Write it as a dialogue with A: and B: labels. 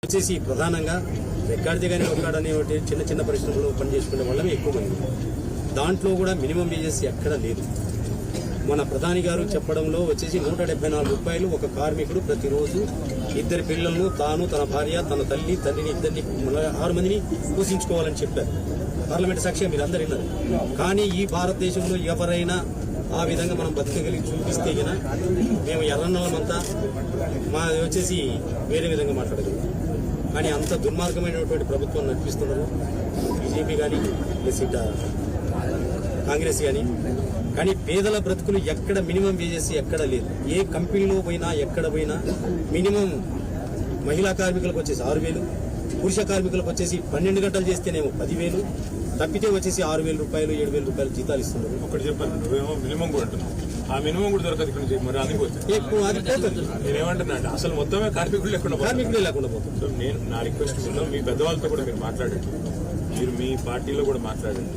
A: వచ్చేసి ప్రధానంగా రెక్కాడితే కానీ ఒక్కడని చిన్న చిన్న పరిశ్రమలు పనిచేసుకునే వాళ్ళమే ఎక్కువ మంది. దాంట్లో కూడా మినిమం వేజెస్ ఎక్కడా లేదు. మన ప్రధాని గారు చెప్పడంలో వచ్చేసి 174 రూపాయలు ఒక కార్మికుడు ప్రతిరోజు 2 పిల్లలను తాను, తన భార్య, తన తండ్రిని ఇద్దరిని 6 మందిని పోషించుకోవాలని చెప్పారు. పార్లమెంట్ సాక్షిగా మీరు అందరు విన్నారు. కానీ ఈ భారతదేశంలో ఎవరైనా ఆ విధంగా మనం బతకగలిగి చూపిస్తే గిన మేము ఎర్రన్నలమంతా మా వచ్చేసి వేరే విధంగా మాట్లాడగలం. కానీ అంత దుర్మార్గమైనటువంటి ప్రభుత్వం నడిపిస్తున్నారు బీజేపీ కానీ కాంగ్రెస్ కానీ. కానీ పేదల బ్రతుకులు ఎక్కడ మినిమం వేజెస్ ఎక్కడ లేదు. ఏ కంపెనీలో పోయినా ఎక్కడ పోయినా మినిమం మహిళా కార్మికులకు వచ్చేసి 6,000, పురుష కార్మికులకు వచ్చేసి 12 గంటలు చేస్తేనేమో 10,000, తప్పితే వచ్చేసి 6,000 రూపాయలు 7,000 రూపాయలు జీతాలు ఇస్తున్నారు.
B: ఒకటి చెప్పాను, నువ్వేమో మినిమం కూడా అంటున్నావు. ఆ మినిమం కూడా దొరకదు ఇక్కడ నుంచి. మరి అందుకోవచ్చు నేనేమంటున్నా అంటే అసలు మొత్తమే కార్మికులు లేకుండా
A: పోతుంది.
B: సో నేను నా రిక్వెస్ట్ మీ పెద్దవాళ్ళతో కూడా మీరు మాట్లాడండి, మీరు మీ పార్టీలో కూడా మాట్లాడండి.